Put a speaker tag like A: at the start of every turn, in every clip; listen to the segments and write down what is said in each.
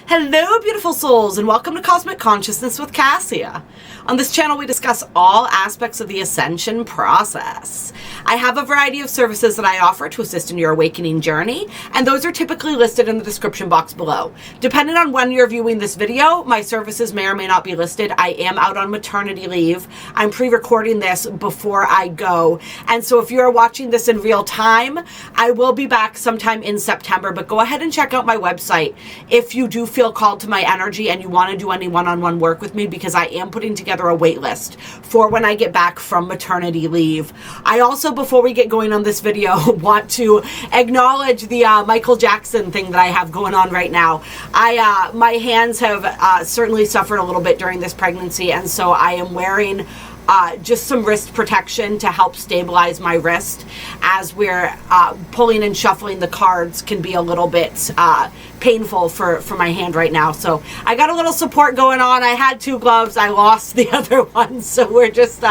A: Hello, beautiful souls, and welcome to Cosmic Consciousness with Kassia. On this channel, we discuss all aspects of the ascension process. I have a variety of services that I offer to assist in your awakening journey, and those are typically listed in the description box below. Depending on when you're viewing this video, my services may or may not be listed. I am out on maternity leave. I'm pre-recording this before I go, and so if you're watching this in real time, I will be back sometime in September, but go ahead and check out my website if you do feel called to my energy and you want to do any one-on-one work with me, because I am putting together a wait list for when I get back from maternity leave. I also, before we get going on this video, want to acknowledge the Michael Jackson thing that I have going on right now. My hands have certainly suffered a little bit during this pregnancy, and so I am wearing just some wrist protection to help stabilize my wrist as we're pulling and shuffling the cards. Can be a little bit painful for my hand right now. So I got a little support going on. I had two gloves. I lost the other one. So we're just,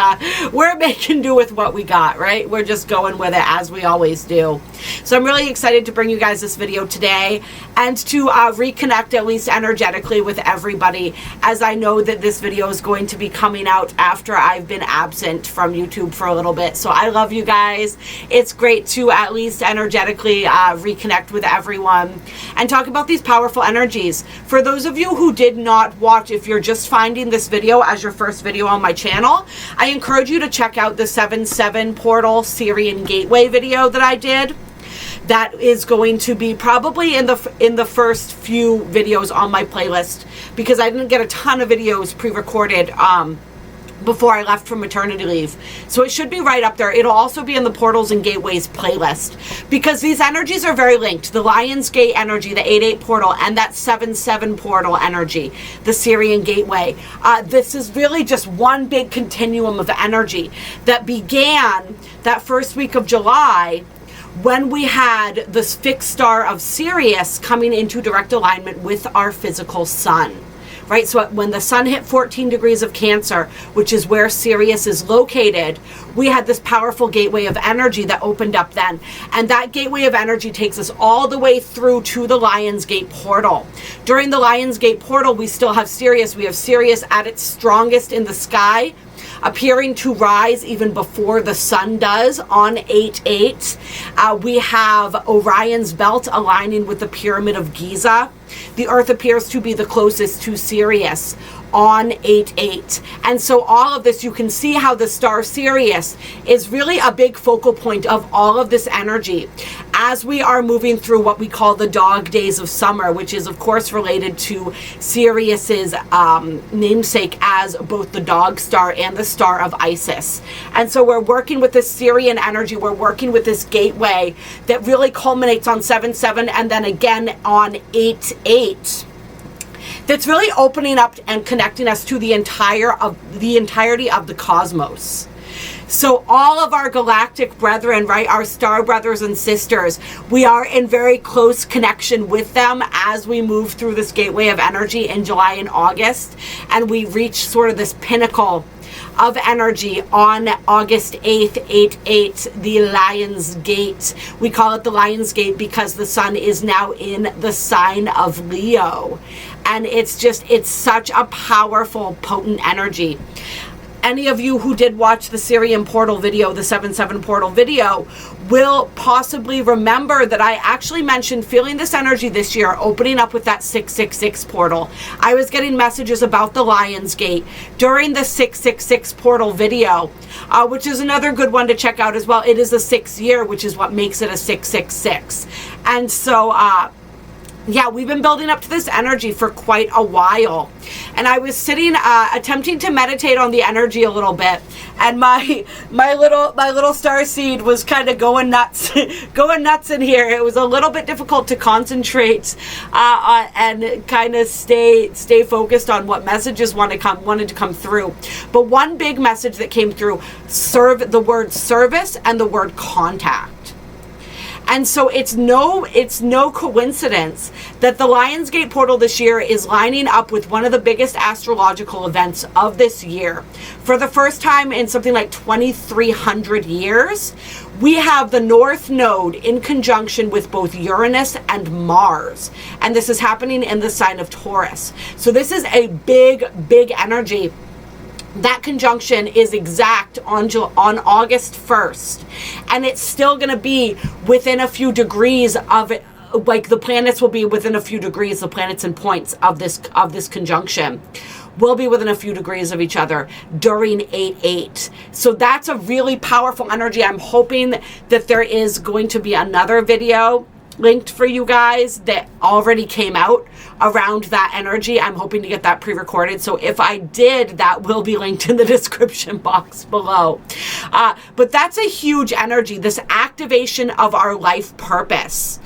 A: we're making do with what we got, right? We're just going with it as we always do. So I'm really excited to bring you guys this video today and to reconnect, at least energetically, with everybody, as I know that this video is going to be coming out after I've been absent from YouTube for a little bit. So I love you guys. It's great to at least energetically reconnect with everyone and talk about these powerful energies. For those of you who did not watch, if you're just finding this video as your first video on my channel, I encourage you to check out the 7-7 portal Syrian gateway video that I did. That is going to be probably in the first few videos on my playlist, because I didn't get a ton of videos pre-recorded before I left from maternity leave. So it should be right up there. It'll also be in the Portals and Gateways playlist, because these energies are very linked. The Lion's Gate energy, the 8-8 portal, and that 7-7 portal energy, the Syrian gateway. This is really just one big continuum of energy that began that first week of July, when we had this fixed star of Sirius coming into direct alignment with our physical sun. Right, so when the sun hit 14 degrees of Cancer, which is where Sirius is located, we had this powerful gateway of energy that opened up then. And that gateway of energy takes us all the way through to the Lion's Gate portal. During the Lion's Gate portal, we still have Sirius. We have Sirius at its strongest in the sky, appearing to rise even before the sun does on 8-8. We have Orion's belt aligning with the Pyramid of Giza. The Earth appears to be the closest to Sirius on 8-8. And so all of this, you can see how the star Sirius is really a big focal point of all of this energy as we are moving through what we call the dog days of summer, which is of course related to Sirius's namesake as both the dog star and the star of Isis. And so we're working with this Syrian energy. We're working with this gateway that really culminates on 7-7 and then again on 8-8. That's really opening up and connecting us to the entirety of the cosmos. So all of our galactic brethren, right, our star brothers and sisters, we are in very close connection with them as we move through this gateway of energy in July and August, and we reach sort of this pinnacle of energy on August 8th, 8-8, the Lion's Gate. We call it the Lion's Gate because the sun is now in the sign of Leo. And it's such a powerful, potent energy. Any of you who did watch the Syrian portal video, the 7-7 portal video, will possibly remember that I actually mentioned feeling this energy this year, opening up with that 666 portal. I was getting messages about the Lion's Gate during the 666 portal video, which is another good one to check out as well. It is a 6th year, which is what makes it a 666. And so, yeah, we've been building up to this energy for quite a while. And I was sitting, attempting to meditate on the energy a little bit. And my little starseed was kind of going nuts, going nuts in here. It was a little bit difficult to concentrate and kind of stay focused on what messages wanted to come through. But one big message that came through, the word service and the word contact. And so it's no coincidence that the Lionsgate portal this year is lining up with one of the biggest astrological events of this year. For the first time in something like 2,300 years, we have the North Node in conjunction with both Uranus and Mars. And this is happening in the sign of Taurus. So this is a big, big energy. That conjunction is exact on August 1st. And it's still going to be within a few degrees of it. Like the planets will be within a few degrees, the planets and points of this conjunction will be within a few degrees of each other during 8/8. So that's a really powerful energy. I'm hoping that there is going to be another video linked for you guys that already came out around that energy. I'm hoping to get that pre-recorded. So if I did, that will be linked in the description box below. But that's a huge energy, this activation of our life purpose.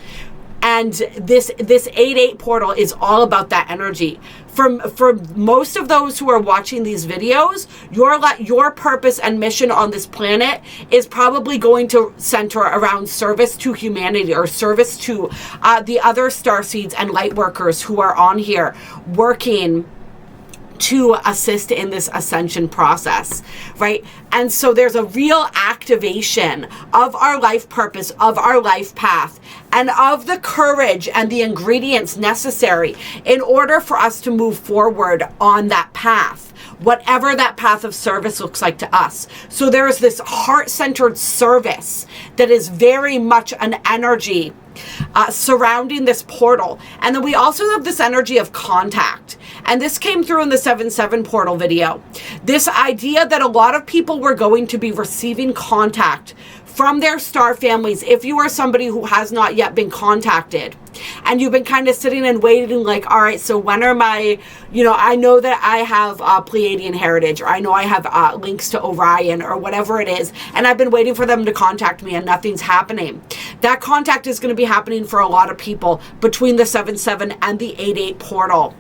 A: And this 8/8 portal is all about that energy. For most of those who are watching these videos, your purpose and mission on this planet is probably going to center around service to humanity, or service to the other starseeds and light workers who are on here working to assist in this ascension process, right? And so there's a real activation of our life purpose, of our life path, and of the courage and the ingredients necessary in order for us to move forward on that path, whatever that path of service looks like to us. So there's this heart-centered service that is very much an energy surrounding this portal. And then we also have this energy of contact. And this came through in the 7/7 portal video. This idea that a lot of people were going to be receiving contact from their star families. If you are somebody who has not yet been contacted and you've been kind of sitting and waiting, like, all right, so when are my, I know that I have Pleiadian heritage, or I know I have links to Orion, or whatever it is, and I've been waiting for them to contact me and nothing's happening. That contact is going to be happening for a lot of people between the 7/7 and the 8/8 portal.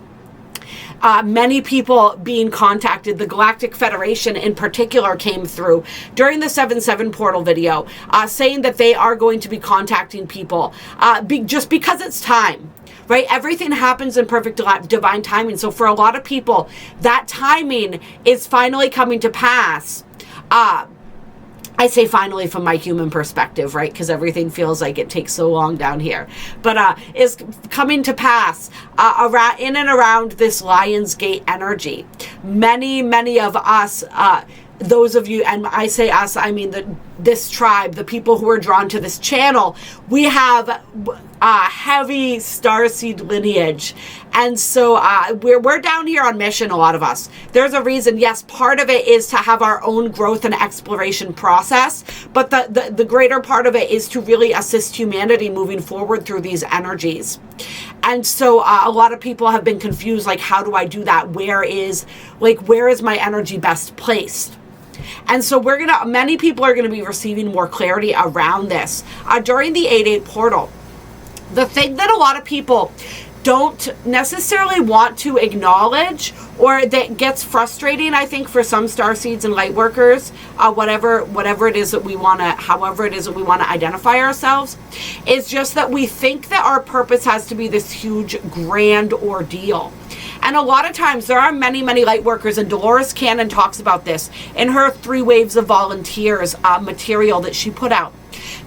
A: Many people being contacted. The Galactic Federation in particular came through during the 7/7 portal video, saying that they are going to be contacting people just because it's time, right? Everything happens in perfect divine timing. So for a lot of people, that timing is finally coming to pass. I say finally from my human perspective, right? Because everything feels like it takes so long down here. But is coming to pass around, in and around this Lionsgate energy. Many of us, those of you, and I say us, I mean this tribe, the people who are drawn to this channel, we have heavy starseed lineage. And so we're down here on mission, a lot of us. There's a reason. Yes, part of it is to have our own growth and exploration process, but the greater part of it is to really assist humanity moving forward through these energies. And so a lot of people have been confused, like, how do I do that? Where is my energy best placed? And so many people are gonna be receiving more clarity around this during the 8/8 portal. The thing that a lot of people don't necessarily want to acknowledge, or that gets frustrating, I think, for some starseeds and light workers, however it is that we want to identify ourselves, is just that we think that our purpose has to be this huge, grand ordeal. And a lot of times there are many light workers, and Dolores Cannon talks about this in her 3 Waves of Volunteers material that she put out.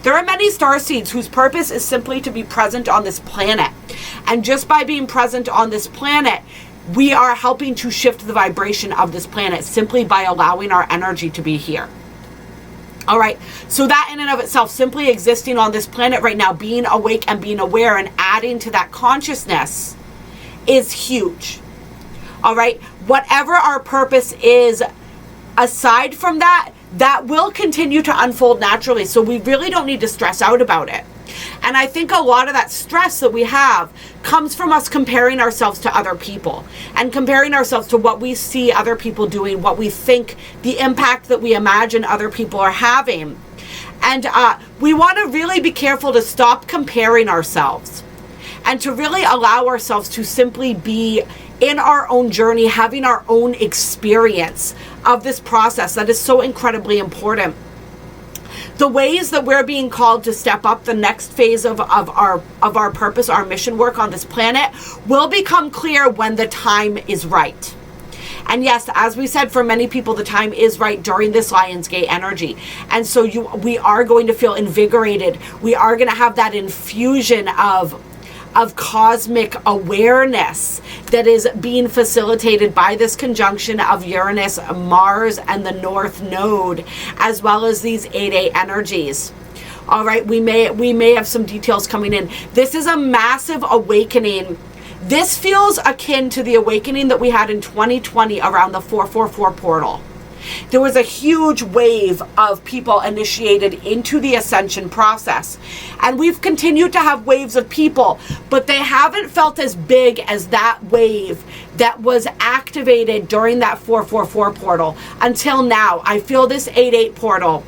A: There are many starseeds whose purpose is simply to be present on this planet. And just by being present on this planet, we are helping to shift the vibration of this planet simply by allowing our energy to be here. All right, so that in and of itself, simply existing on this planet right now, being awake and being aware and adding to that consciousness is huge. All right, whatever our purpose is, aside from that, that will continue to unfold naturally. So we really don't need to stress out about it. And I think a lot of that stress that we have comes from us comparing ourselves to other people, and comparing ourselves to what we see other people doing, what we think, the impact that we imagine other people are having. And we want to really be careful to stop comparing ourselves, and to really allow ourselves to simply be in our own journey, having our own experience of this process that is so incredibly important. the ways that we're being called to step up the next phase of our purpose, our mission work on this planet, will become clear when the time is right. And yes, as we said, for many people, the time is right during this Lionsgate energy. And so we are going to feel invigorated. We are going to have that infusion of cosmic awareness that is being facilitated by this conjunction of Uranus, Mars, and the North Node, as well as these 8-8 energies. All right, we may have some details coming in. This is a massive awakening. This feels akin to the awakening that we had in 2020 around the 444 portal. There was a huge wave of people initiated into the ascension process. And we've continued to have waves of people, but they haven't felt as big as that wave that was activated during that 444 portal until now. I feel this 8-8 portal,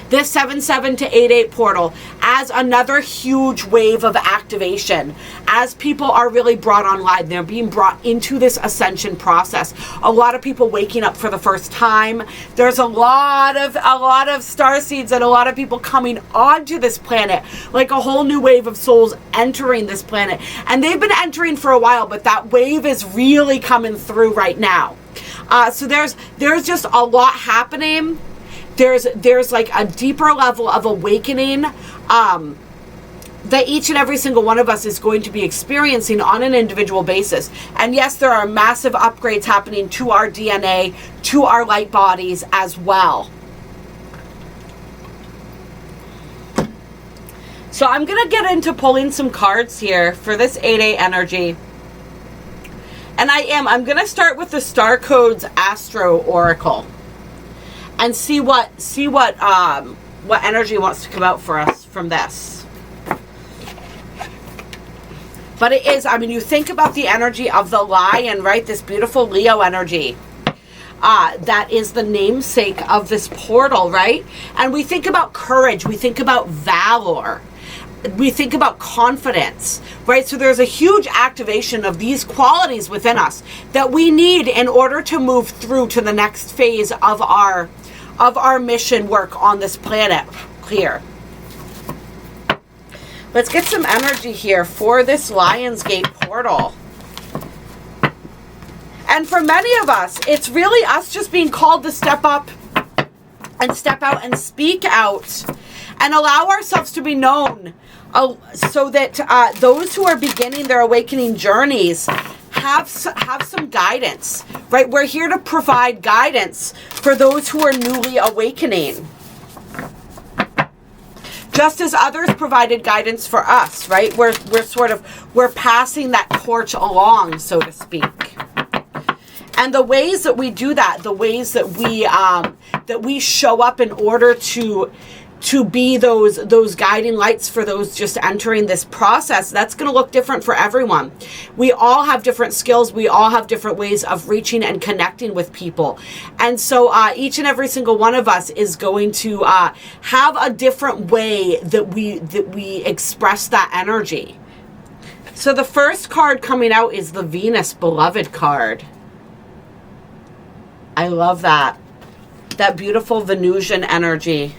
A: this 7-7 to 8-8 portal, as another huge wave of activation, as people are really brought online. They're being brought into this ascension process. A lot of people waking up for the first time. There's a lot of starseeds and a lot of people coming onto this planet, like a whole new wave of souls entering this planet. And they've been entering for a while, but that wave is really coming through right now. So there's just a lot happening. There's like a deeper level of awakening that each and every single one of us is going to be experiencing on an individual basis. And yes, there are massive upgrades happening to our DNA, to our light bodies as well. So I'm going to get into pulling some cards here for this 8-8 energy. And I'm going to start with the Star Codes Astro Oracle. And see what energy wants to come out for us from this. But it is, I mean, you think about the energy of the lion, right? This beautiful Leo energy. That is the namesake of this portal, right? And we think about courage. We think about valor. We think about confidence, right? So there's a huge activation of these qualities within us that we need in order to move through to the next phase of our mission work on this planet here. Let's get some energy here for this Lionsgate portal. And for many of us, it's really us just being called to step up and step out and speak out and allow ourselves to be known, so that those who are beginning their awakening journeys have some guidance, right? We're here to provide guidance for those who are newly awakening, just as others provided guidance for us, right? We're passing that torch along, so to speak. And the ways that we do that, the ways that we show up in order to be those guiding lights for those just entering this process, that's going to look different for everyone. We all have different skills. We all have different ways of reaching and connecting with people. And so each and every single one of us is going to have a different way that we express that energy. So the first card coming out is the Venus Beloved card. I love that. That beautiful Venusian energy.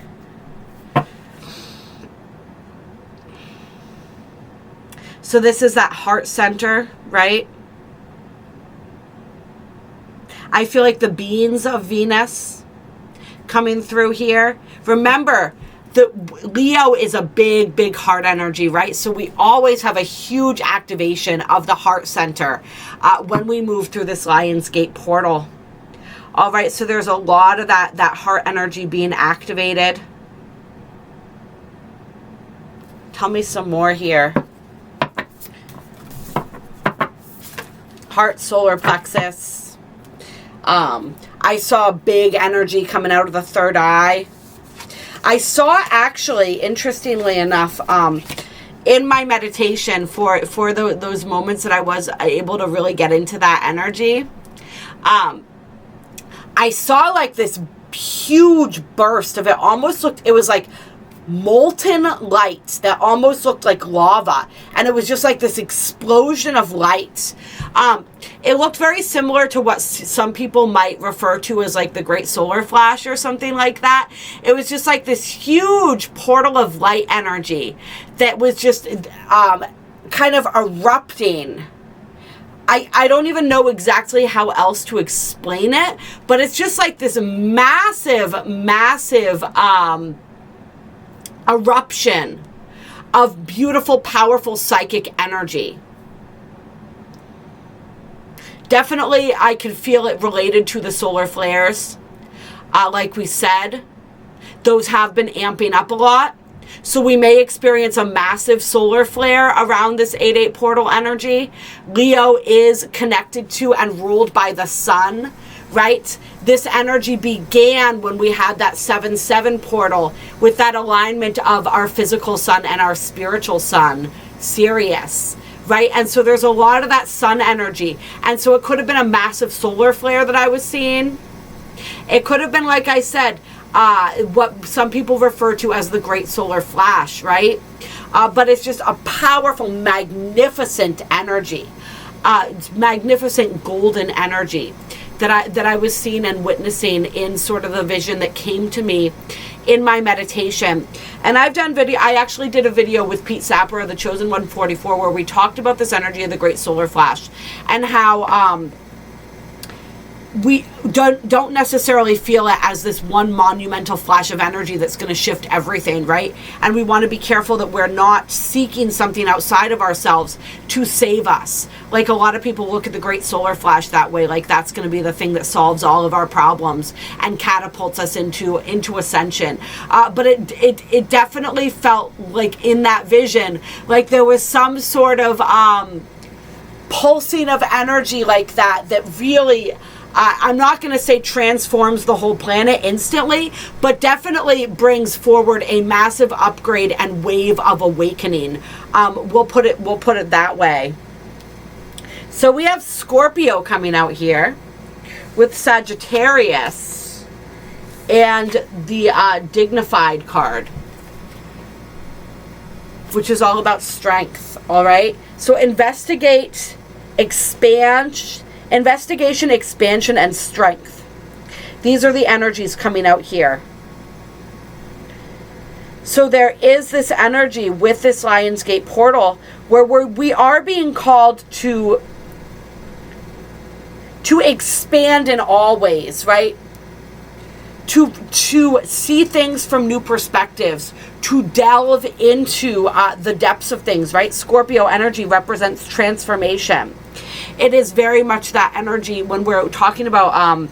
A: So this is that heart center, right? I feel like the beings of Venus coming through here. Remember, Leo is a big, big heart energy, right? So we always have a huge activation of the heart center when we move through this Lionsgate portal. All right, so there's a lot of that heart energy being activated. Tell me some more here. Heart, solar plexus. I saw big energy coming out of the third eye. I saw, actually, interestingly enough, in my meditation for those moments that I was able to really get into that energy, I saw like this huge burst of it. Almost looked, it was like molten light that almost looked like lava, and it was just like this explosion of light. It looked very similar to what some people might refer to as like the Great Solar Flash or something like that. It was just like this huge portal of light energy that was just kind of erupting. I don't even know exactly how else to explain it, but it's just like this massive eruption of beautiful, powerful psychic energy. Definitely, I can feel it related to the solar flares. Like we said, those have been amping up a lot. So we may experience a massive solar flare around this 8-8 portal energy. Leo is connected to and ruled by the sun, right? This energy began when we had that 7-7 portal with that alignment of our physical sun and our spiritual sun, Sirius, right? And so there's a lot of that sun energy. And so it could have been a massive solar flare that I was seeing. It could have been, like I said, what some people refer to as the Great Solar Flash, right? But it's just a powerful, magnificent energy, magnificent golden energy that I was seeing and witnessing in sort of the vision that came to me in my meditation. And I've done I actually did a video with Pete Sapper of the Chosen 144 where we talked about this energy of the Great Solar Flash and how we don't necessarily feel it as this one monumental flash of energy that's going to shift everything, right? And we want to be careful that we're not seeking something outside of ourselves to save us. Like a lot of people look at the Great Solar Flash that way, like that's going to be the thing that solves all of our problems and catapults us into ascension. But it definitely felt like in that vision, like there was some sort of pulsing of energy like that really, I'm not going to say transforms the whole planet instantly, but definitely brings forward a massive upgrade and wave of awakening. We'll put it that way. So we have Scorpio coming out here with Sagittarius and the Dignified card, which is all about strength. All right. So investigation, expansion, and strength. These are the energies coming out here. So there is this energy with this Lionsgate portal where we are being called to expand in all ways, right? To see things from new perspectives, to delve into the depths of things, right? Scorpio energy represents transformation. It is very much that energy when we're talking about,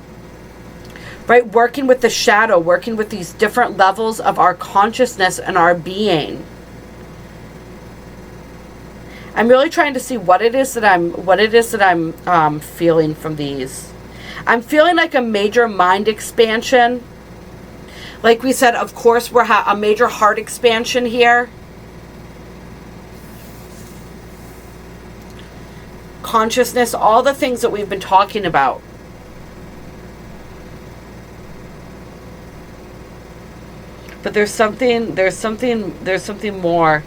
A: right, working with the shadow, working with these different levels of our consciousness and our being. I'm really trying to see what it is that I'm feeling from these. I'm feeling like a major mind expansion. Like we said, of course, we're a major heart expansion here. Consciousness, all the things that we've been talking about. But there's something more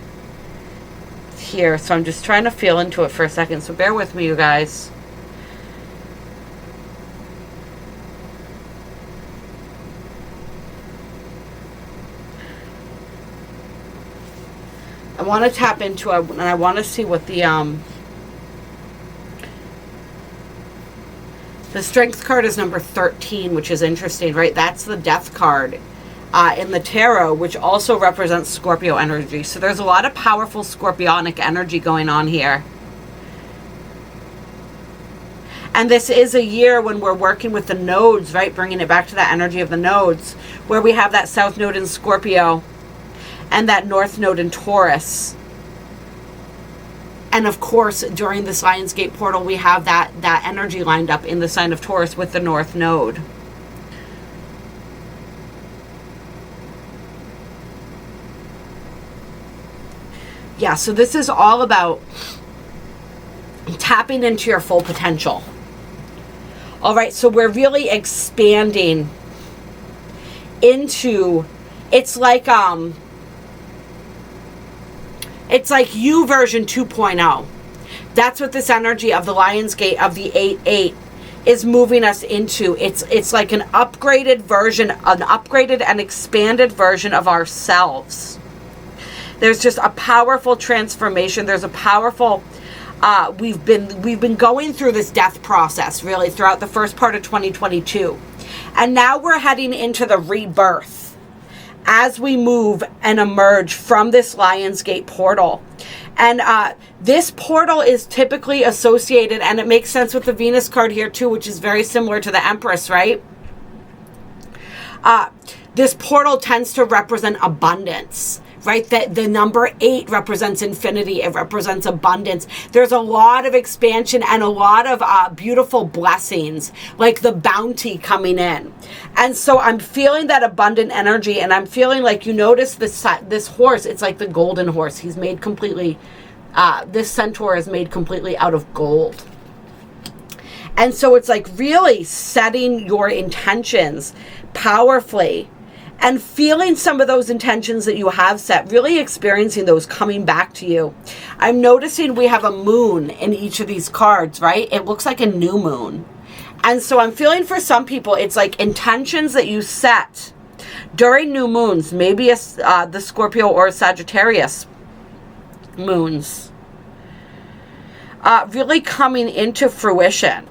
A: here. So I'm just trying to feel into it for a second. So bear with me, you guys. I want to tap into it, and I want to see what the Strength card is number 13, which is interesting, right? That's the Death card in the tarot, which also represents Scorpio energy. So there's a lot of powerful Scorpionic energy going on here. And this is a year when we're working with the nodes, right? Bringing it back to that energy of the nodes, where we have that South node in Scorpio and that North node in Taurus. And of course, during this Lionsgate portal, we have that energy lined up in the sign of Taurus with the North node. Yeah, so this is all about tapping into your full potential. All right, so we're really expanding into, it's like It's like you version 2.0. That's what this energy of the Lion's Gate of the 8-8 is moving us into. It's like an upgraded version, an upgraded and expanded version of ourselves. There's just a powerful transformation. There's a powerful we've been going through this death process really throughout the first part of 2022. And now we're heading into the rebirth as we move and emerge from this Lion's Gate portal. And this portal is typically associated, and it makes sense with the Venus card here too, which is very similar to the Empress, right? This portal tends to represent abundance, right? The number 8 represents infinity. It represents abundance. There's a lot of expansion and a lot of beautiful blessings, like the bounty coming in. And so I'm feeling that abundant energy, and I'm feeling like, you notice this horse, it's like the golden horse. He's made completely, this centaur is made completely out of gold. And so it's like really setting your intentions powerfully and feeling some of those intentions that you have set, really experiencing those coming back to you. I'm noticing we have a moon in each of these cards, right? It looks like a new moon. And so I'm feeling for some people, it's like intentions that you set during new moons, maybe the Scorpio or Sagittarius moons, really coming into fruition.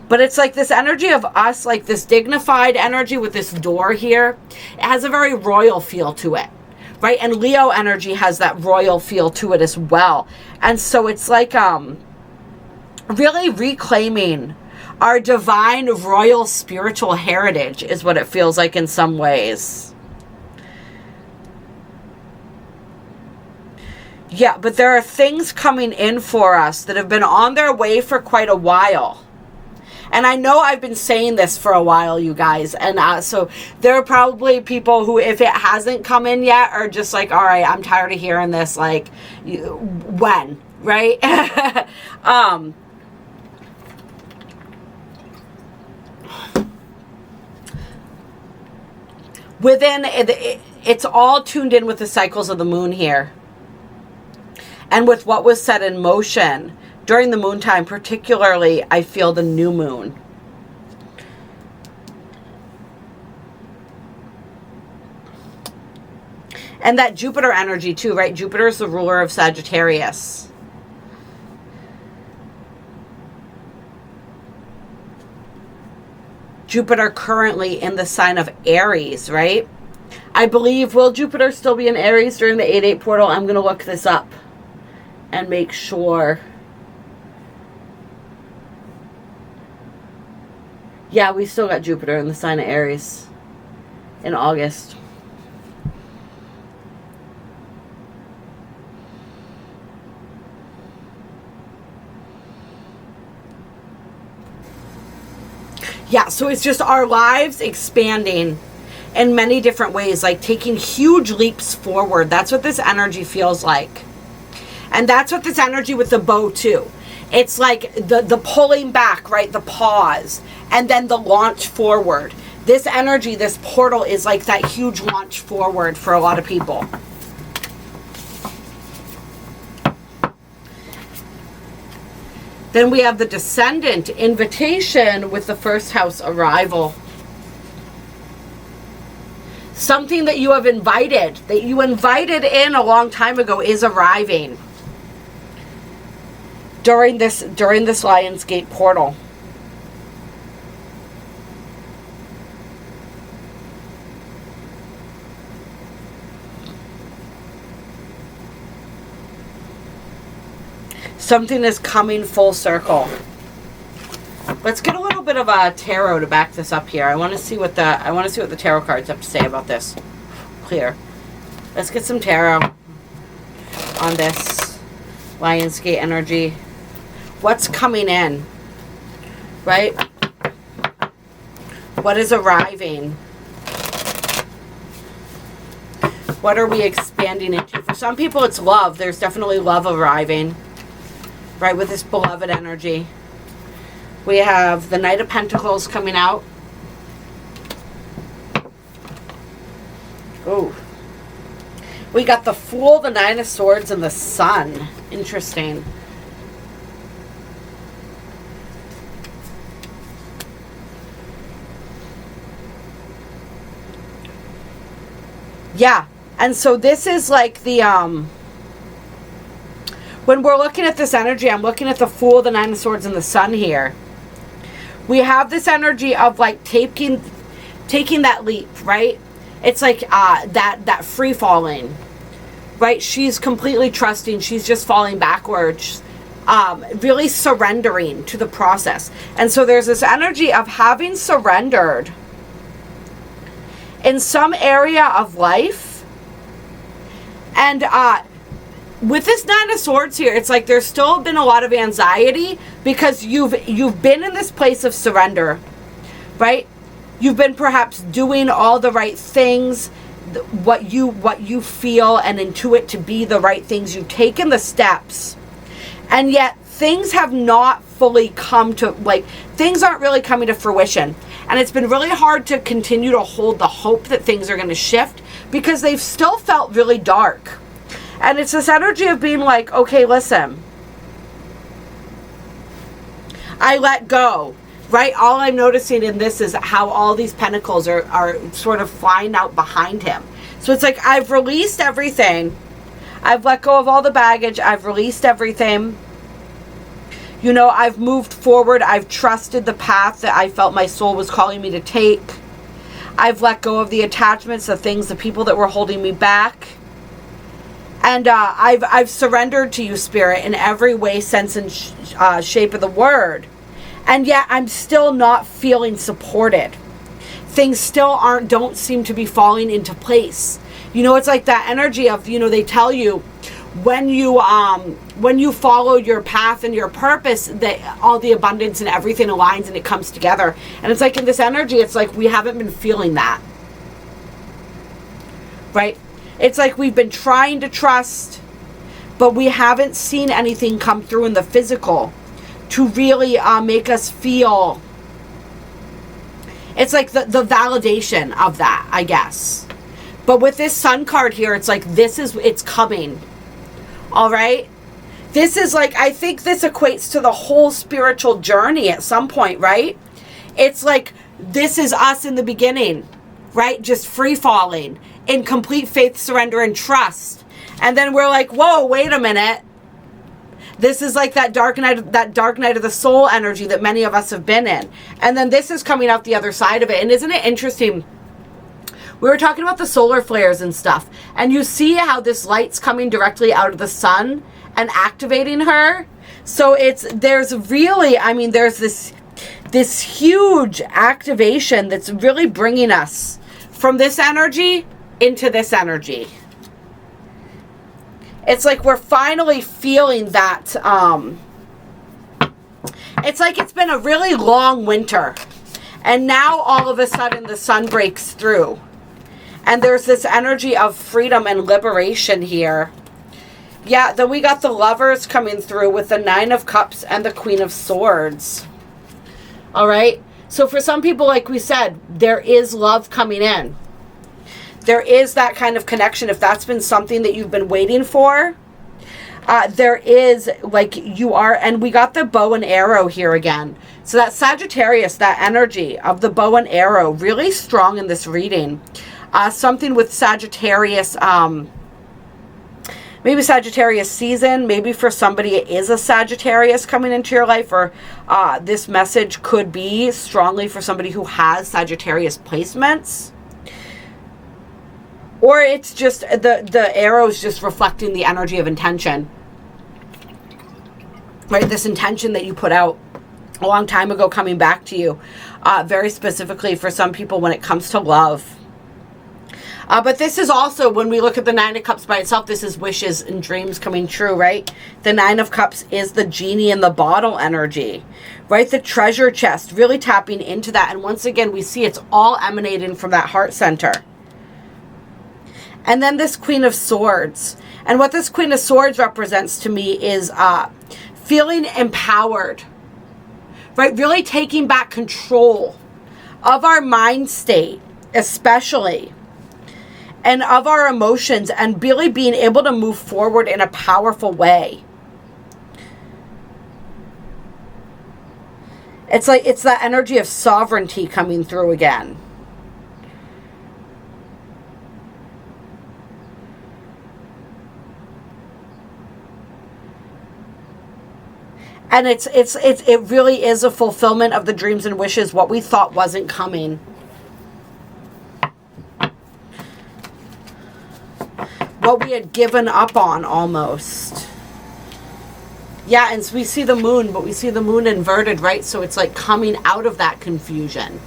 A: But it's like this energy of us, like this dignified energy with this door here. It has a very royal feel to it, right? And Leo energy has that royal feel to it as well. And so it's like really reclaiming our divine royal spiritual heritage is what it feels like in some ways. Yeah, but there are things coming in for us that have been on their way for quite a while. And I know I've been saying this for a while, you guys. And so there are probably people who, if it hasn't come in yet, are just like, all right, I'm tired of hearing this. Like, when, right? It's all tuned in with the cycles of the moon here. And with what was set in motion during the moon time, particularly, I feel the new moon. And that Jupiter energy too, right? Jupiter is the ruler of Sagittarius. Jupiter currently in the sign of Aries, right? I believe, will Jupiter still be in Aries during the 8-8 portal? I'm going to look this up and make sure. Yeah, we still got Jupiter in the sign of Aries in August. Yeah, so it's just our lives expanding in many different ways, like taking huge leaps forward. That's what this energy feels like. And that's what this energy with the bow too. It's like the pulling back, right? The pause, and then the launch forward. This energy, this portal is like that huge launch forward for a lot of people. Then we have the descendant invitation with the first house arrival. Something that you have invited, that you invited in a long time ago, is arriving during this Lion's Gate portal. Something is coming full circle. Let's get a little bit of a tarot to back this up here. I want to see what the tarot cards have to say about this. Clear. Let's get some tarot on this Lion's Gate energy. What's coming in? Right? What is arriving? What are we expanding into? For some people, it's love. There's definitely love arriving. Right, with this beloved energy. We have the Knight of Pentacles coming out. Oh. We got the Fool, the Nine of Swords, and the Sun. Interesting. Yeah. And so this is like the, when we're looking at this energy, I'm looking at the Fool, the Nine of Swords, and the Sun here. We have this energy of like taking that leap, right? It's like that free falling, right? She's completely trusting. She's just falling backwards, really surrendering to the process. And so there's this energy of having surrendered in some area of life. And with this Nine of Swords here, it's like there's still been a lot of anxiety because you've been in this place of surrender, right? You've been perhaps doing all the right things, what you feel and intuit to be the right things. You've taken the steps, and yet things have not fully come to, like, things aren't really coming to fruition. And it's been really hard to continue to hold the hope that things are going to shift because they've still felt really dark. And it's this energy of being like, okay, listen, I let go, right? All I'm noticing in this is how all these pentacles are sort of flying out behind him. So it's like, I've released everything. I've let go of all the baggage. I've released everything. You know, I've moved forward. I've trusted the path that I felt my soul was calling me to take. I've let go of the attachments, the things, the people that were holding me back. And I've surrendered to you, Spirit, in every way, sense, and shape of the word. And yet I'm still not feeling supported. Things still don't seem to be falling into place. You know, it's like that energy of, you know, they tell you when you follow your path and your purpose, that all the abundance and everything aligns and it comes together. And it's like in this energy, it's like we haven't been feeling that. Right? It's like we've been trying to trust, but we haven't seen anything come through in the physical to really make us feel. It's like the validation of that, I guess. But with this Sun card here, it's like it's coming. All right? This is like, I think this equates to the whole spiritual journey at some point, right? It's like, this is us in the beginning, right? Just free falling in complete faith, surrender, and trust. And then we're like, whoa, wait a minute. This is like that dark night of the soul energy that many of us have been in. And then this is coming out the other side of it. And isn't it interesting? We were talking about the solar flares and stuff. And you see how this light's coming directly out of the sun and activating her. So there's this huge activation that's really bringing us from this energy into this energy. It's like we're finally feeling that. It's like it's been a really long winter. And now all of a sudden the sun breaks through. And there's this energy of freedom and liberation here. Yeah, then we got the Lovers coming through with the Nine of Cups and the Queen of Swords. All right? So for some people, like we said, there is love coming in. There is that kind of connection. If that's been something that you've been waiting for, there is, like, you are. And we got the bow and arrow here again. So that Sagittarius, that energy of the bow and arrow, really strong in this reading. Something with Sagittarius, maybe Sagittarius season, maybe for somebody it is a Sagittarius coming into your life, or this message could be strongly for somebody who has Sagittarius placements. Or it's just the arrows just reflecting the energy of intention. Right? This intention that you put out a long time ago coming back to you. Very specifically for some people when it comes to love. But this is also, when we look at the Nine of Cups by itself, this is wishes and dreams coming true, right? The Nine of Cups is the genie in the bottle energy, right? The treasure chest, really tapping into that. And once again, we see it's all emanating from that heart center. And then this Queen of Swords. And what this Queen of Swords represents to me is feeling empowered, right? Really taking back control of our mind state, especially. and of our emotions, and really being able to move forward in a powerful way. It's like, it's that energy of sovereignty coming through again. And it really is a fulfillment of the dreams and wishes, what we thought wasn't coming. What we had given up on almost. Yeah, and so we see the moon, but we see the moon inverted, right? So it's like coming out of that confusion.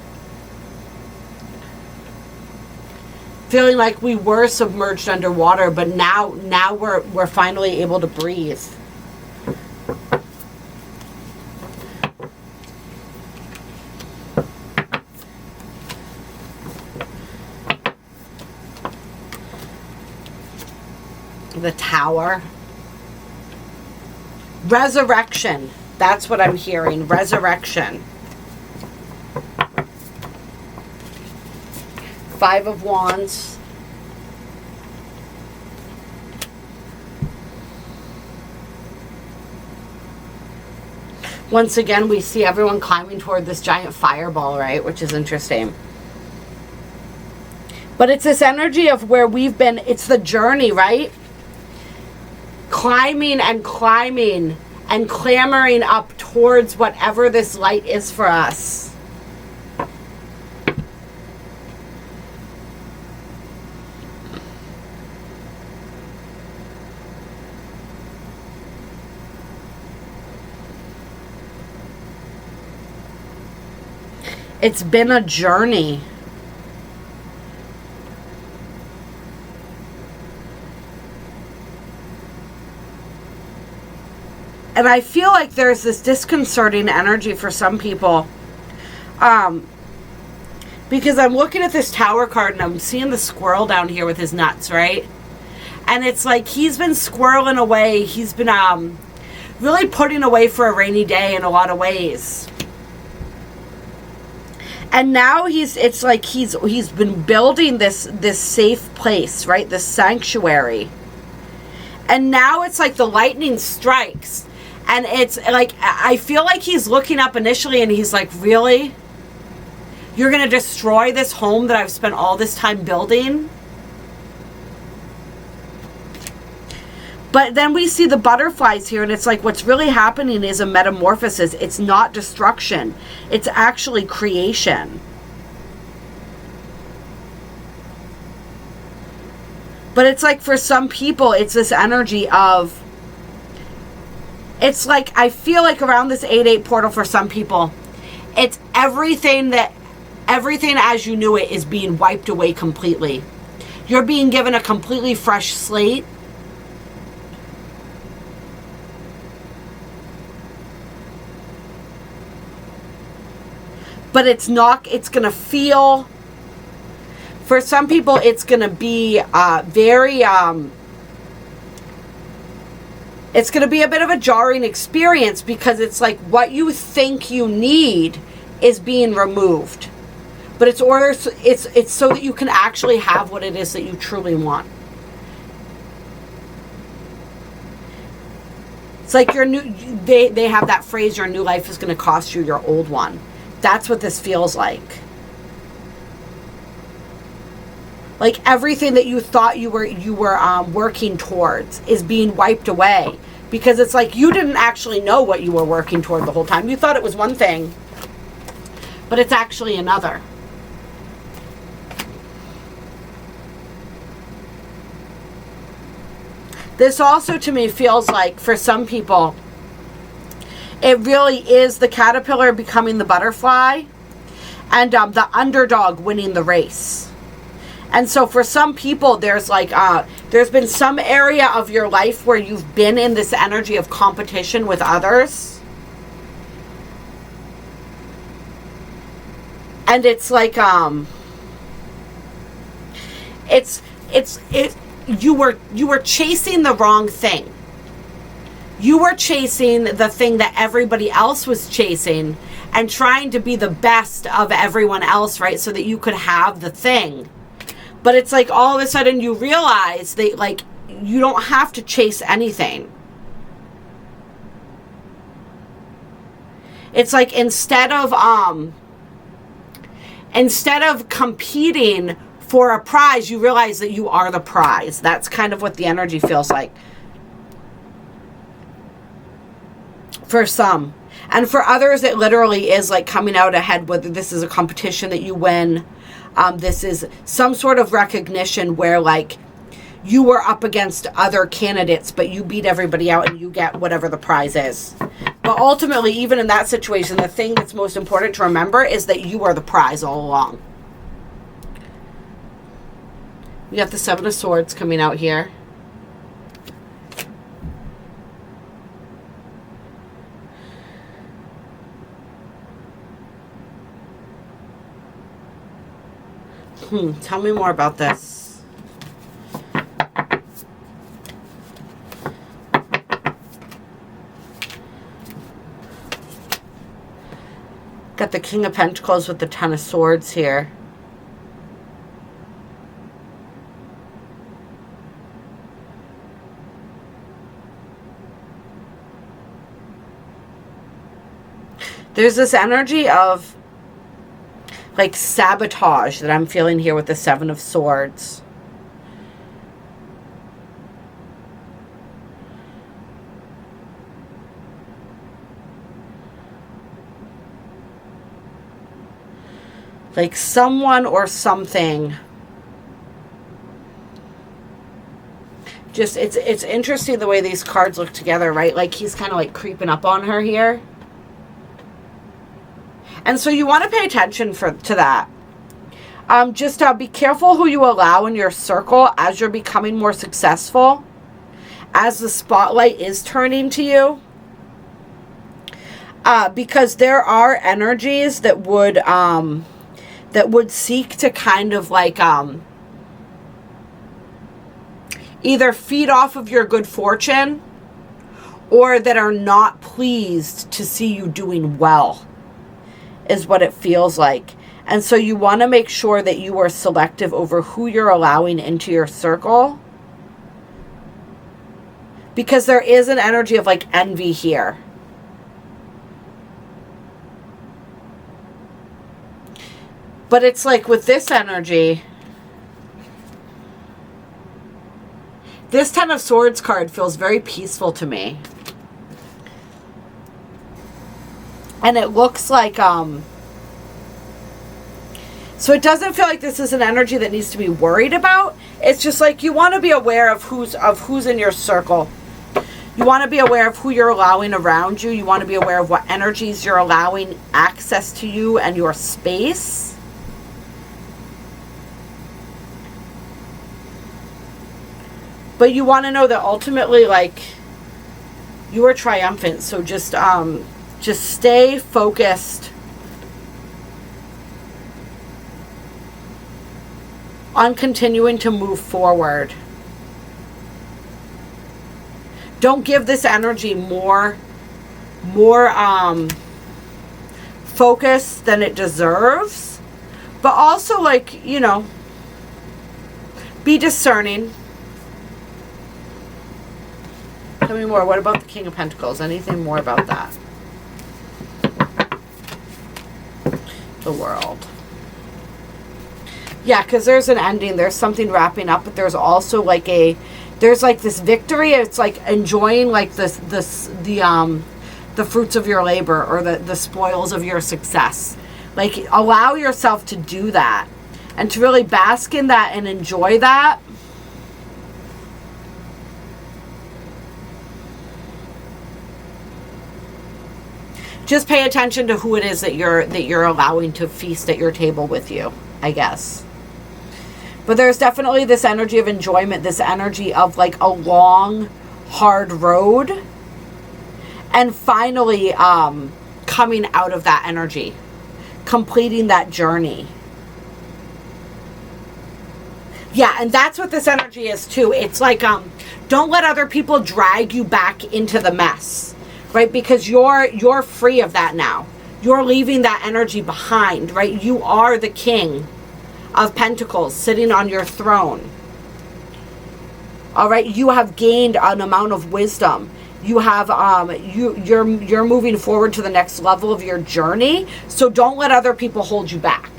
A: Feeling like we were submerged underwater, but now we're finally able to breathe. The Tower. Resurrection. That's what I'm hearing. Resurrection. 5 of Wands. Once again, we see everyone climbing toward this giant fireball, right? Which is interesting. But it's this energy of where we've been. It's the journey, right? Climbing and climbing and clambering up towards whatever this light is for us. It's been a journey. And I feel like there's this disconcerting energy for some people. Because I'm looking at this Tower card and I'm seeing the squirrel down here with his nuts, right? And it's like he's been squirreling away. He's been really putting away for a rainy day in a lot of ways. And now it's like he's been building this safe place, right? This sanctuary. And now it's like the lightning strikes. And it's like, I feel like he's looking up initially and he's like, really? You're going to destroy this home that I've spent all this time building? But then we see the butterflies here and it's like what's really happening is a metamorphosis. It's not destruction. It's actually creation. But it's like for some people, it's this energy of, it's like, I feel like around this 8-8 portal for some people, it's everything as you knew it is being wiped away completely. You're being given a completely fresh slate. But it's going to feel, for some people, it's going to be it's going to be a bit of a jarring experience because it's like what you think you need is being removed. But it's so that you can actually have what it is that you truly want. It's like your new, they have that phrase, your new life is going to cost you your old one. That's what this feels like. Like everything that you thought you were working towards is being wiped away. Because it's like you didn't actually know what you were working toward the whole time. You thought it was one thing, but it's actually another. This also to me feels like for some people, it really is the caterpillar becoming the butterfly and the underdog winning the race. And so for some people, there's like, there's been some area of your life where you've been in this energy of competition with others. And it's like, you were chasing the wrong thing. You were chasing the thing that everybody else was chasing and trying to be the best of everyone else, right? So that you could have the thing. But it's like all of a sudden you realize that like you don't have to chase anything. It's like instead of competing for a prize, you realize that you are the prize. That's kind of what the energy feels like for some. And for others, it literally is like coming out ahead, whether this is a competition that you win. This is some sort of recognition where like you were up against other candidates, but you beat everybody out and you get whatever the prize is. But ultimately, even in that situation, the thing that's most important to remember is that you are the prize all along. We got the Seven of Swords coming out here. Tell me more about this. Got the King of Pentacles with the Ten of Swords here. There's this energy of like sabotage that I'm feeling here with the Seven of Swords. Like someone or something. Just, it's interesting the way these cards look together, right? Like he's kind of like creeping up on her here. And so you want to pay attention to that. Just be careful who you allow in your circle as you're becoming more successful. As the spotlight is turning to you. Because there are energies that would seek to kind of like either feed off of your good fortune or that are not pleased to see you doing well. Is what it feels like. And so you want to make sure that you are selective over who you're allowing into your circle. Because there is an energy of like envy here. But it's like with this energy, this Ten of Swords card feels very peaceful to me. And it looks like, so it doesn't feel like this is an energy that needs to be worried about. It's just like you want to be aware of who's in your circle. You want to be aware of who you're allowing around you. You want to be aware of what energies you're allowing access to you and your space. But you want to know that ultimately, like, you are triumphant. So just stay focused on continuing to move forward. Don't give this energy more focus than it deserves. But also, like, you know, be discerning. Tell me more. What about the King of Pentacles? Anything more about that? The World. Yeah, because there's an ending. There's something wrapping up, but there's also like there's like this victory. It's like enjoying like the fruits of your labor or the spoils of your success. Like allow yourself to do that and to really bask in that and enjoy that. Just pay attention to who it is that you're allowing to feast at your table with you, I guess. But there's definitely this energy of enjoyment, this energy of like a long, hard road. And finally coming out of that energy. Completing that journey. Yeah, and that's what this energy is too. It's like, don't let other people drag you back into the mess. Right? Because you're free of that now. You're leaving that energy behind, right? You are the king of Pentacles sitting on your throne. All right, you have gained an amount of wisdom. You have you're moving forward to the next level of your journey. So don't let other people hold you back.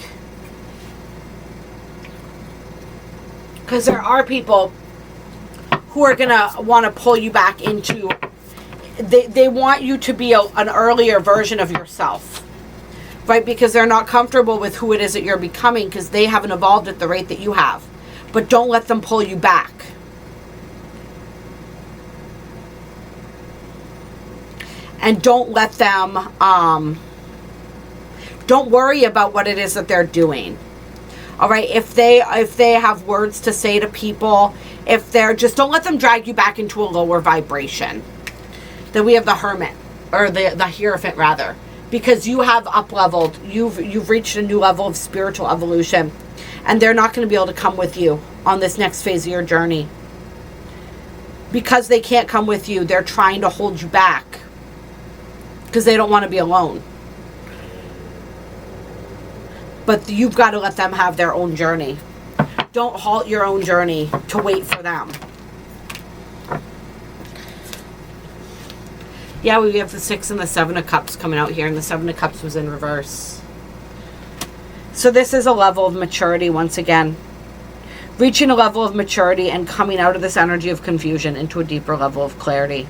A: Because there are people who are gonna want to pull you back into, they want you to be an earlier version of yourself. Right? Because they're not comfortable with who it is that you're becoming, because they haven't evolved at the rate that you have. But don't let them pull you back. And don't let them, don't worry about what it is that they're doing. All right, if they have words to say to people, if they're just, don't let them drag you back into a lower vibration. Then we have the Hermit, or the Hierophant rather, because you have up-leveled, you've reached a new level of spiritual evolution, and they're not going to be able to come with you on this next phase of your journey. Because they can't come with you, they're trying to hold you back, because they don't want to be alone. But you've got to let them have their own journey. Don't halt your own journey to wait for them. Yeah, we have the 6 and the 7 of Cups coming out here, and the 7 of Cups was in reverse. So this is a level of maturity once again. Reaching a level of maturity and coming out of this energy of confusion into a deeper level of clarity.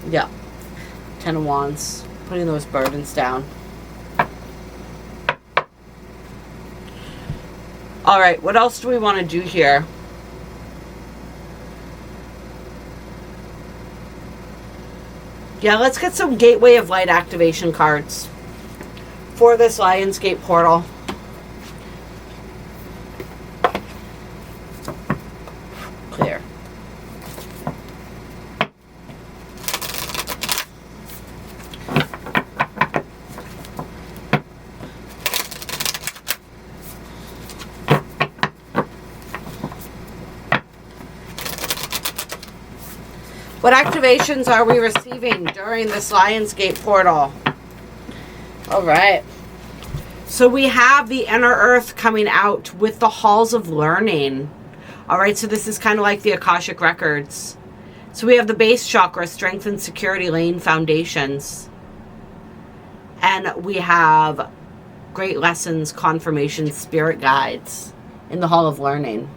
A: Yeah. 10 of Wands. Putting those burdens down. Alright, what else do we want to do here? Yeah, let's get some Gateway of Light activation cards for this Lionsgate portal. Clear. What activations are we receiving during this Lionsgate portal? All right. So we have the inner earth coming out with the halls of learning. All right. So this is kind of like the Akashic records. So we have the base chakra, strength and security, laying foundations. And we have great lessons, confirmations, spirit guides in the hall of learning.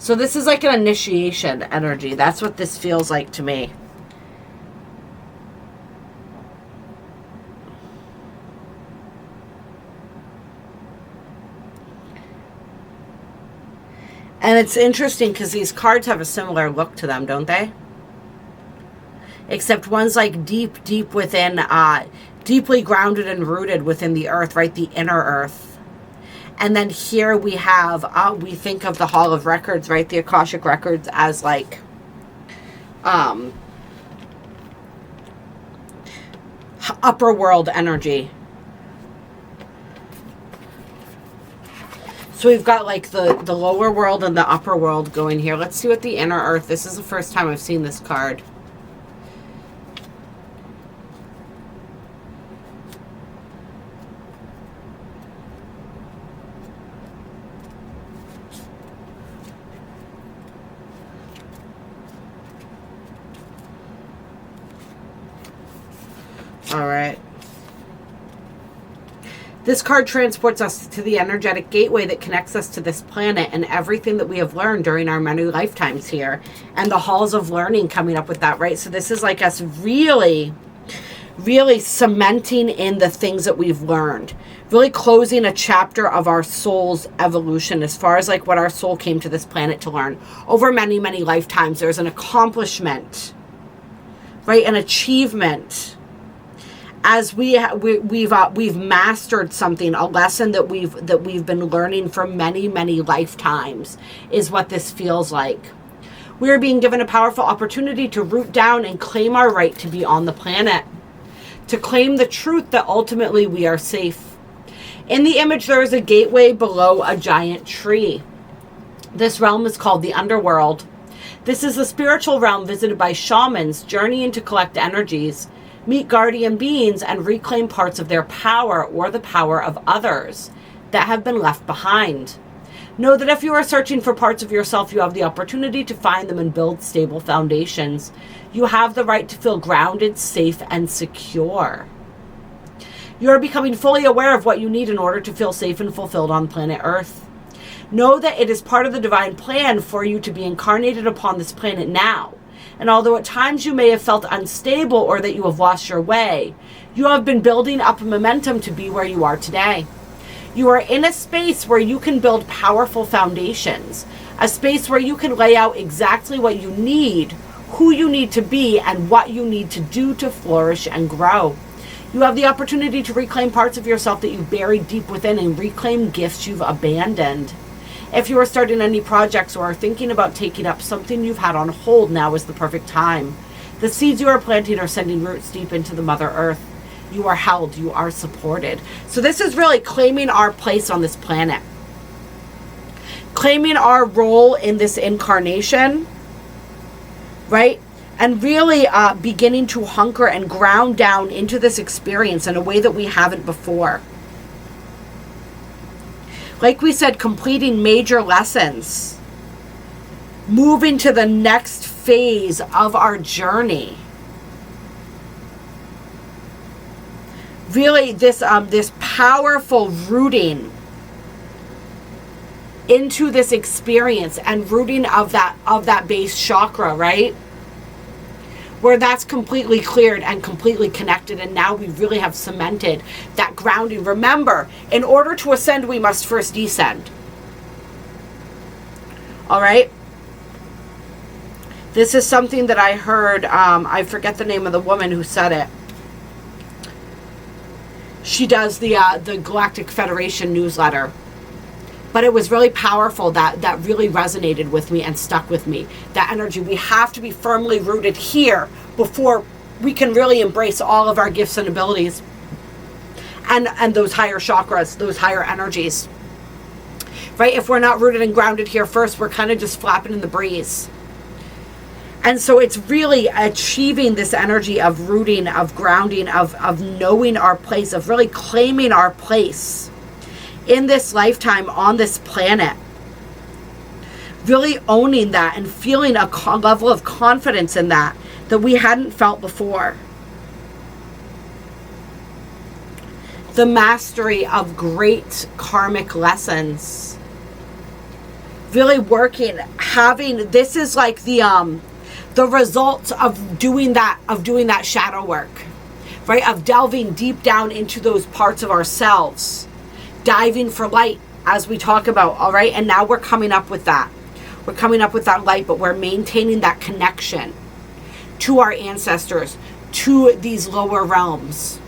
A: So this is like an initiation energy. That's what this feels like to me. And it's interesting because these cards have a similar look to them, don't they? Except one's like deep, deep within, deeply grounded and rooted within the earth, right? The inner earth. And then here we have, we think of the Hall of Records, right? The Akashic Records as like, upper world energy. So we've got like the lower world and the upper world going here. Let's see what the inner earth, this is the first time I've seen this card. All right. This card transports us to the energetic gateway that connects us to this planet and everything that we have learned during our many lifetimes here. And the halls of learning coming up with that, right? So this is like us really, really cementing in the things that we've learned. Really closing a chapter of our soul's evolution as far as like what our soul came to this planet to learn. Over many, many lifetimes, there's an accomplishment, right? An achievement. As we've mastered something, a lesson that we've been learning for many, many lifetimes is what this feels like. We are being given a powerful opportunity to root down and claim our right to be on the planet, to claim the truth that ultimately we are safe. In the image, there is a gateway below a giant tree. This realm is called the underworld. This is the spiritual realm visited by shamans journeying to collect energies, meet guardian beings, and reclaim parts of their power or the power of others that have been left behind. Know that if you are searching for parts of yourself, you have the opportunity to find them and build stable foundations. You have the right to feel grounded, safe, and secure. You are becoming fully aware of what you need in order to feel safe and fulfilled on planet Earth. Know that it is part of the divine plan for you to be incarnated upon this planet now. And although at times you may have felt unstable or that you have lost your way, you have been building up momentum to be where you are today. You are in a space where you can build powerful foundations, a space where you can lay out exactly what you need, who you need to be, and what you need to do to flourish and grow. You have the opportunity to reclaim parts of yourself that you've buried deep within and reclaim gifts you've abandoned. If you are starting any projects or are thinking about taking up something you've had on hold, now is the perfect time. The seeds you are planting are sending roots deep into the Mother Earth. You are held, you are supported. So this is really claiming our place on this planet. Claiming our role in this incarnation, right? And really beginning to hunker and ground down into this experience in a way that we haven't before. Like we said, completing major lessons. Moving to the next phase of our journey. Really, this powerful rooting into this experience and rooting of that base chakra, right? Where that's completely cleared and completely connected, and now we really have cemented that grounding. Remember, in order to ascend, we must first descend. All right? This is something that I heard, I forget the name of the woman who said it. She does the Galactic Federation newsletter. But it was really powerful. That really resonated with me and stuck with me. That energy. We have to be firmly rooted here before we can really embrace all of our gifts and abilities. And those higher chakras, those higher energies. Right? If we're not rooted and grounded here first, we're kind of just flapping in the breeze. And so it's really achieving this energy of rooting, of grounding, of knowing our place, of really claiming our place in this lifetime on this planet. Really owning that and feeling a level of confidence in that we hadn't felt before. The mastery of great karmic lessons. Really working, having, this is like the result of doing that shadow work, right? Of delving deep down into those parts of ourselves, diving for light, as we talk about, all right? And now we're coming up with that. We're coming up with that light, but we're maintaining that connection to our ancestors, to these lower realms.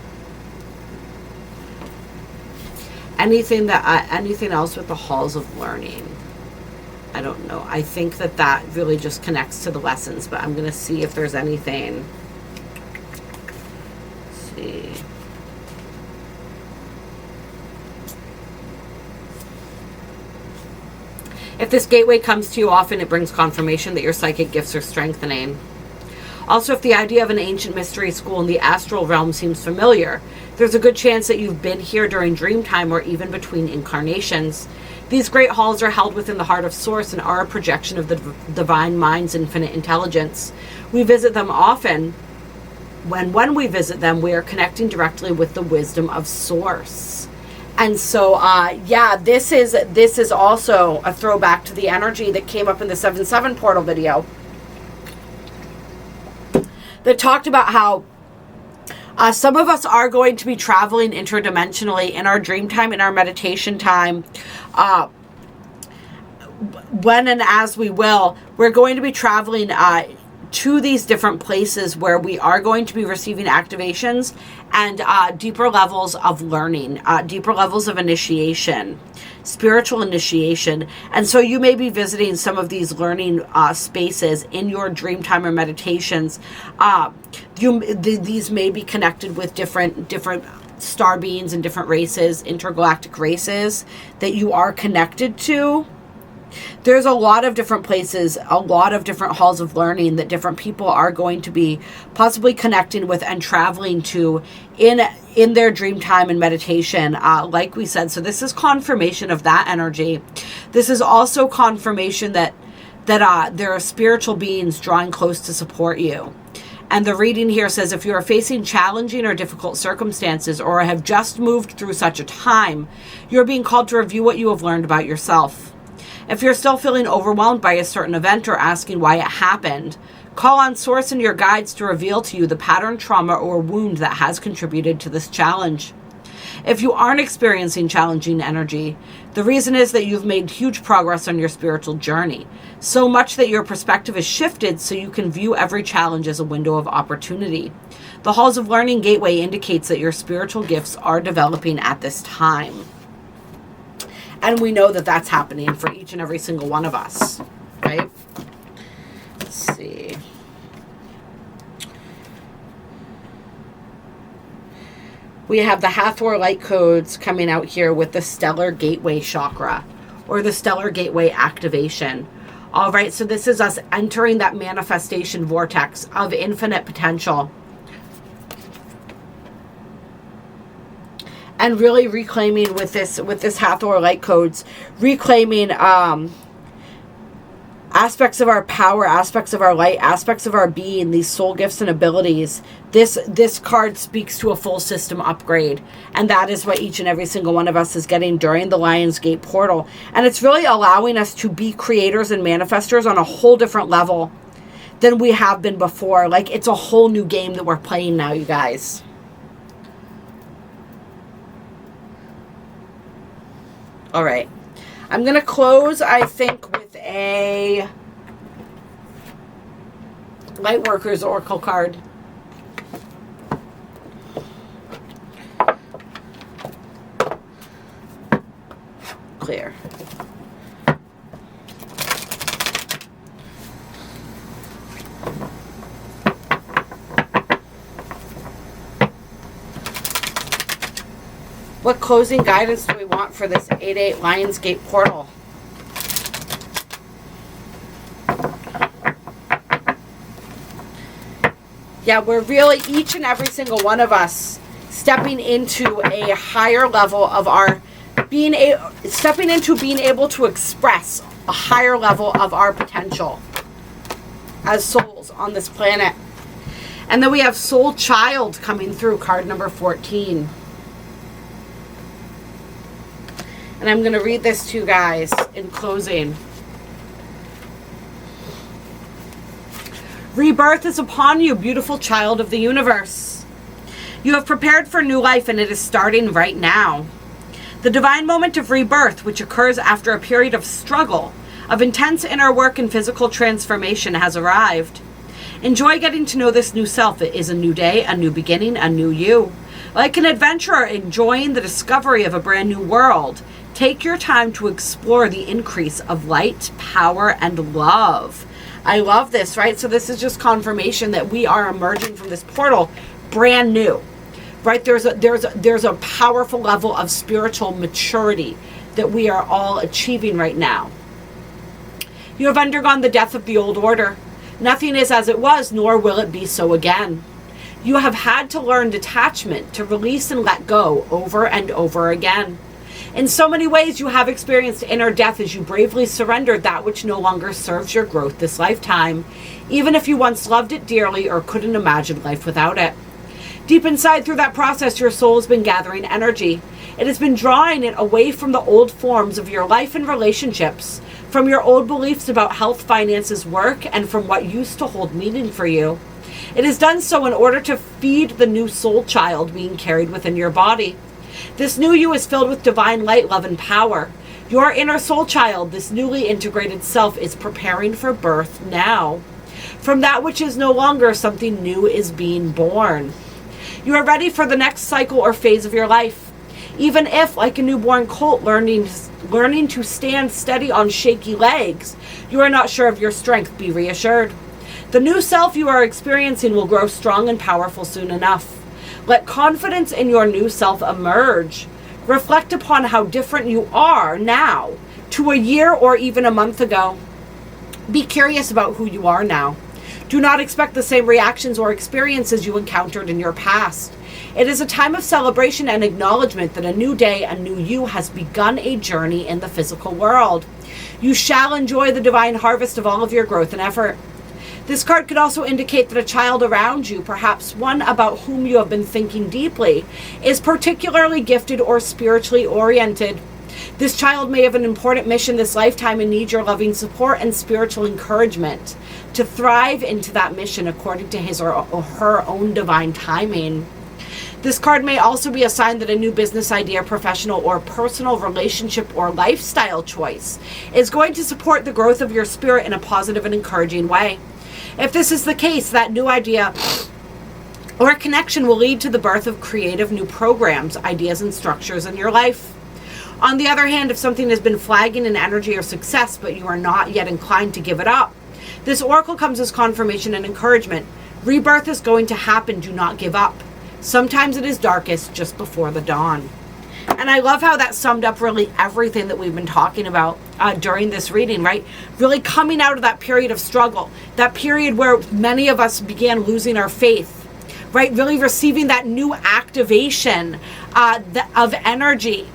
A: Anything else with the halls of learning? I don't know. I think that really just connects to the lessons, but I'm going to see if there's anything. Let's see. If this gateway comes to you often, it brings confirmation that your psychic gifts are strengthening. Also, if the idea of an ancient mystery school in the astral realm seems familiar, there's a good chance that you've been here during dream time or even between incarnations. These great halls are held within the heart of Source and are a projection of the divine mind's infinite intelligence. We visit them often. When we visit them, we are connecting directly with the wisdom of Source. And so, yeah, this is also a throwback to the energy that came up in the 7/7 portal video that talked about how some of us are going to be traveling interdimensionally in our dream time, in our meditation time. When and as we will, we're going to be traveling to these different places where we are going to be receiving activations and deeper levels of learning, deeper levels of initiation, spiritual initiation. And so you may be visiting some of these learning spaces in your dream time or meditations. These may be connected with different star beings and different races, intergalactic races that you are connected to. There's a lot of different places, a lot of different halls of learning that different people are going to be possibly connecting with and traveling to in their dream time and meditation, like we said. So this is confirmation of that energy. This is also confirmation that there are spiritual beings drawing close to support you. And the reading here says, if you are facing challenging or difficult circumstances or have just moved through such a time, you're being called to review what you have learned about yourself. If you're still feeling overwhelmed by a certain event or asking why it happened, call on Source and your guides to reveal to you the pattern, trauma, or wound that has contributed to this challenge. If you aren't experiencing challenging energy, the reason is that you've made huge progress on your spiritual journey. So much that your perspective is shifted so you can view every challenge as a window of opportunity. The Halls of Learning Gateway indicates that your spiritual gifts are developing at this time. And we know that that's happening for each and every single one of us, right? Let's see. We have the Hathor light codes coming out here with the Stellar Gateway chakra or the Stellar Gateway activation. All right, so this is us entering that manifestation vortex of infinite potential. And really reclaiming with this Hathor light codes, reclaiming aspects of our power, aspects of our light, aspects of our being, these soul gifts and abilities. This card speaks to a full system upgrade. And that is what each and every single one of us is getting during the Lionsgate portal. And it's really allowing us to be creators and manifestors on a whole different level than we have been before. Like, it's a whole new game that we're playing now, you guys. All right, I'm going to close, I think, with a Lightworkers Oracle card. Clear. What closing guidance do we want for this 8/8 Lionsgate portal? Yeah, we're really, each and every single one of us, stepping into a higher level of our stepping into being able to express a higher level of our potential as souls on this planet. And then we have Soul Child coming through, card number 14. And I'm going to read this to you guys in closing. Rebirth is upon you, beautiful child of the universe. You have prepared for new life, and it is starting right now. The divine moment of rebirth, which occurs after a period of struggle, of intense inner work and physical transformation, has arrived. Enjoy getting to know this new self. It is a new day, a new beginning, a new you. Like an adventurer enjoying the discovery of a brand new world, take your time to explore the increase of light, power, and love. I love this, right? So this is just confirmation that we are emerging from this portal brand new, right? There's a powerful level of spiritual maturity that we are all achieving right now. You have undergone the death of the old order. Nothing is as it was, nor will it be so again. You have had to learn detachment, to release and let go over and over again. In so many ways, you have experienced inner death as you bravely surrendered that which no longer serves your growth this lifetime, even if you once loved it dearly or couldn't imagine life without it. Deep inside, through that process, your soul has been gathering energy. It has been drawing it away from the old forms of your life and relationships, from your old beliefs about health, finances, work, and from what used to hold meaning for you. It has done so in order to feed the new soul child being carried within your body. This new you is filled with divine light, love, and power. Your inner soul child, this newly integrated self, is preparing for birth now. From that which is no longer, something new is being born. You are ready for the next cycle or phase of your life. Even if, like a newborn colt learning to stand steady on shaky legs, you are not sure of your strength, be reassured. The new self you are experiencing will grow strong and powerful soon enough. Let confidence in your new self emerge. Reflect upon how different you are now to a year or even a month ago. Be curious about who you are now. Do not expect the same reactions or experiences you encountered in your past. It is a time of celebration and acknowledgement that a new day, a new you, has begun a journey in the physical world. You shall enjoy the divine harvest of all of your growth and effort. This card could also indicate that a child around you, perhaps one about whom you have been thinking deeply, is particularly gifted or spiritually oriented. This child may have an important mission this lifetime and need your loving support and spiritual encouragement to thrive into that mission according to his or her own divine timing. This card may also be a sign that a new business idea, professional or personal relationship or lifestyle choice is going to support the growth of your spirit in a positive and encouraging way. If this is the case, that new idea or connection will lead to the birth of creative new programs, ideas, and structures in your life. On the other hand, if something has been flagging in energy or success, but you are not yet inclined to give it up, this oracle comes as confirmation and encouragement. Rebirth is going to happen. Do not give up. Sometimes it is darkest just before the dawn. And I love how that summed up really everything that we've been talking about during this reading, right? Really coming out of that period of struggle, that period where many of us began losing our faith, right? Really receiving that new activation of energy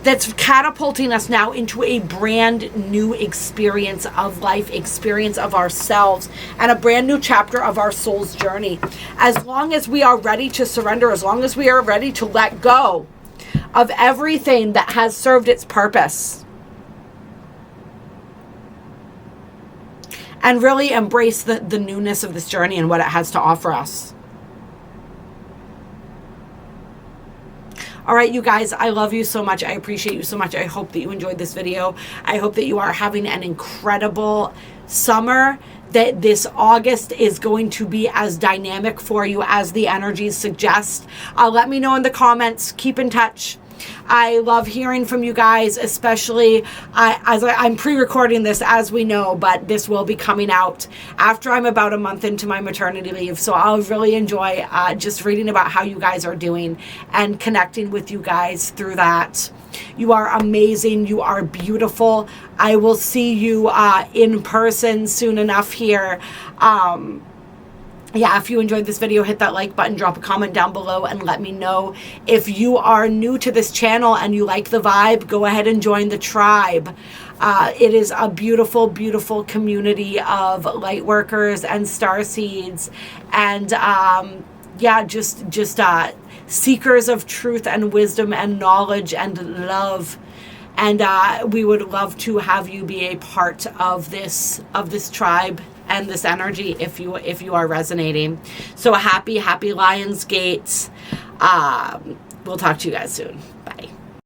A: that's catapulting us now into a brand new experience of life, experience of ourselves, and a brand new chapter of our soul's journey. As long as we are ready to surrender, as long as we are ready to let go of everything that has served its purpose and really embrace the newness of this journey and what it has to offer us. All right, you guys, I love you so much. I appreciate you so much. I hope that you enjoyed this video. I hope that you are having an incredible summer, that this August is going to be as dynamic for you as the energies suggest. Let me know in the comments. Keep in touch. I love hearing from you guys, especially as I'm pre-recording this, as we know, but this will be coming out after I'm about a month into my maternity leave. So I'll really enjoy just reading about how you guys are doing and connecting with you guys through that. You are amazing. You are beautiful. I will see you in person soon enough here. Yeah, if you enjoyed this video, hit that like button, drop a comment down below, and let me know. If you are new to this channel and you like the vibe, go ahead and join the tribe. It is a beautiful, beautiful community of light workers and starseeds, and yeah, just seekers of truth and wisdom and knowledge and love. And we would love to have you be a part of this tribe and this energy if you are resonating. So happy Lionsgate. We'll talk to you guys soon. Bye.